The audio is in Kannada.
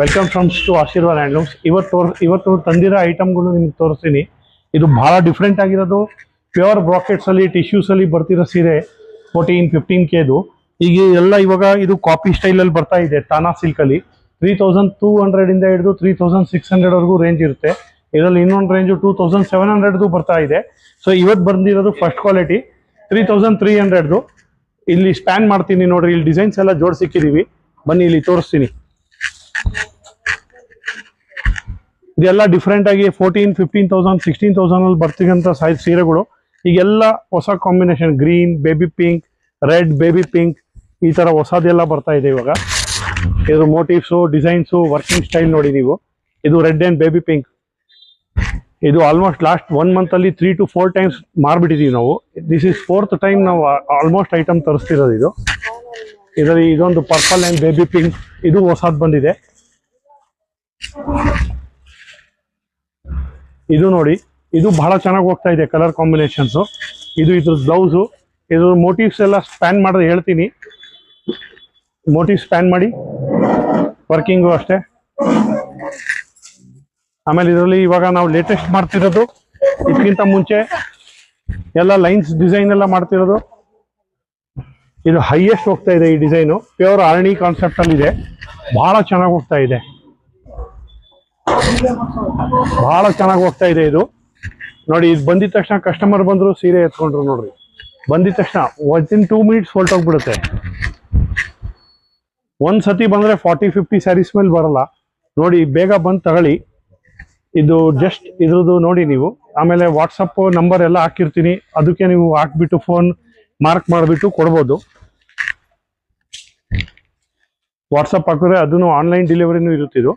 Welcome from to Ashirwad handlooms. ಇವತ್ತು ತಂದಿರೋ ಐಟಮ್ಗಳು ನಿಮ್ಗೆ ತೋರಿಸ್ತೀನಿ. ಇದು ಬಹಳ ಡಿಫ್ರೆಂಟ್ ಆಗಿರೋದು. ಪ್ಯೂರ್ ಬ್ರಾಕೆಟ್ಸ್ ಅಲ್ಲಿ ಟಿಶ್ಯೂಸ್ ಅಲ್ಲಿ ಬರ್ತಿರೋ ಸೀರೆ 14-15Kದು. ಈಗ ಎಲ್ಲ ಇವಾಗ ಇದು ಕಾಪಿ ಸ್ಟೈಲ್ ಅಲ್ಲಿ ಬರ್ತಾ ಇದೆ. ತಾನಾ ಸಿಲ್ಕ್ ಅಲ್ಲಿ 3200 ಇಂದ ಹಿಡಿದು 3600 ವರೆಗೂ ರೇಂಜ್ ಇರುತ್ತೆ. ಇದರಲ್ಲಿ ಇನ್ನೊಂದು ರೇಂಜು 2700 ಬರ್ತಾ ಇದೆ. ಸೊ ಇವತ್ತು ಬಂದಿರೋದು ಫಸ್ಟ್ ಕ್ವಾಲಿಟಿ 3300. ಇಲ್ಲಿ ಸ್ಪ್ಯಾನ್ ಮಾಡ್ತೀನಿ ನೋಡ್ರಿ. ಇಲ್ಲಿ ಡಿಸೈನ್ಸ್ ಎಲ್ಲ ಜೋಡಿಸಿಕ್ಕಿದೀವಿ, ಬನ್ನಿ ಇಲ್ಲಿ ತೋರಿಸ್ತೀನಿ. ಇದೆಲ್ಲ ಡಿಫ್ರೆಂಟ್ ಆಗಿ 14,000-15,000 16,000 ಅಲ್ಲಿ ಬರ್ತಿಗಂತ ಸೈಜ್ ಸೀರೆಗಳು. ಈಗೆಲ್ಲ ಹೊಸ combination, green, baby pink, red, baby pink, ಈ ತರ ಹೊಸದೆಲ್ಲ ಬರ್ತಾ ಇದೆ ಇವಾಗ. ಇದು ಮೋಟಿವ್ಸು, ಡಿಸೈನ್ಸು, ವರ್ಕಿಂಗ್ ಸ್ಟೈಲ್ ನೋಡಿ ನೀವು. ಇದು ರೆಡ್ ಅಂಡ್ ಬೇಬಿ ಪಿಂಕ್. ಇದು ಆಲ್ಮೋಸ್ಟ್ ಲಾಸ್ಟ್ 1 ಮಂತ್ ಅಲ್ಲಿ 3 to 4 ಟೈಮ್ಸ್ ಮಾರ್ಬಿಟ್ಟಿದೀವಿ ನಾವು. ದಿಸ್ ಇಸ್ 4th ಟೈಮ್ ನಾವು ಆಲ್ಮೋಸ್ಟ್ ಐಟಮ್ ತರಿಸ್ತಿರೋದು ಇದು. ಇದರಲ್ಲಿ ಇದೊಂದು ಪರ್ಪಲ್ ಅಂಡ್ ಬೇಬಿ ಪಿಂಕ್, ಇದು ಹೊಸದ್ ಬಂದಿದೆ. ಇದು ನೋಡಿ, ಇದು ಬಹಳ ಚೆನ್ನಾಗಿ ಹೋಗ್ತಾ ಇದೆ ಕಲರ್ ಕಾಂಬಿನೇಷನ್ಸ್. ಇದು ಇದ್ರ ಬ್ಲೌಸು. ಇದು ಮೋಟಿವ್ಸ್ ಎಲ್ಲ ಸ್ಪ್ಯಾನ್ ಮಾಡೋದು ಹೇಳ್ತೀನಿ. ಮೋಟಿವ್ ಸ್ಪ್ಯಾನ್ ಮಾಡಿ, ವರ್ಕಿಂಗು ಅಷ್ಟೇ. ಆಮೇಲೆ ಇದರಲ್ಲಿ ಇವಾಗ ನಾವು ಲೇಟೆಸ್ಟ್ ಮಾಡ್ತಿರೋದು, ಇದಕ್ಕಿಂತ ಮುಂಚೆ ಎಲ್ಲ ಲೈನ್ಸ್ ಡಿಸೈನ್ ಎಲ್ಲ ಮಾಡ್ತಿರೋದು. ಇದು ಹೈಯೆಸ್ಟ್ ಹೋಗ್ತಾ ಇದೆ ಈ ಡಿಸೈನು. ಪ್ಯೂರ್ ಆರ್ನಿ ಕಾನ್ಸೆಪ್ಟ್ ಅಲ್ಲಿ ಇದೆ. ಬಹಳ ಚೆನ್ನಾಗಿ ಹೋಗ್ತಾ ಇದೆ, ಬಹಳ ಚೆನ್ನಾಗಿ ಹೋಗ್ತಾ ಇದೆ ಇದು ನೋಡಿ. ಇದು ಬಂದಿದ ತಕ್ಷಣ ಕಸ್ಟಮರ್ ಬಂದ್ರು ಸೀರೆ ಎತ್ಕೊಂಡ್ರು ನೋಡ್ರಿ. ಬಂದಿದ ತಕ್ಷಣ ವಿತಿನ್ 2 minutes ಹೊರಟೋಗ್ಬಿಡುತ್ತೆ. ಒಂದ್ಸತಿ ಬಂದ್ರೆ 40-50 ಸ್ಯಾರೀಸ್ ಮೇಲೆ ಬರಲ್ಲ ನೋಡಿ. ಬೇಗ ಬಂದು ತಗೊಳ್ಳಿ. ಇದು ಜಸ್ಟ್ ಇದ್ರದ್ದು ನೋಡಿ ನೀವು. ಆಮೇಲೆ ವಾಟ್ಸಪ್ ನಂಬರ್ ಎಲ್ಲ ಹಾಕಿರ್ತೀನಿ, ಅದಕ್ಕೆ ನೀವು ಹಾಕ್ಬಿಟ್ಟು ಫೋನ್ ಮಾರ್ಕ್ ಮಾಡಿಬಿಟ್ಟು ಕೊಡ್ಬೋದು. ವಾಟ್ಸಪ್ ಹಾಕಿದ್ರೆ ಅದನ್ನು ಆನ್ಲೈನ್ ಡೆಲಿವರಿನೂ ಇರುತ್ತಿದ್ದು.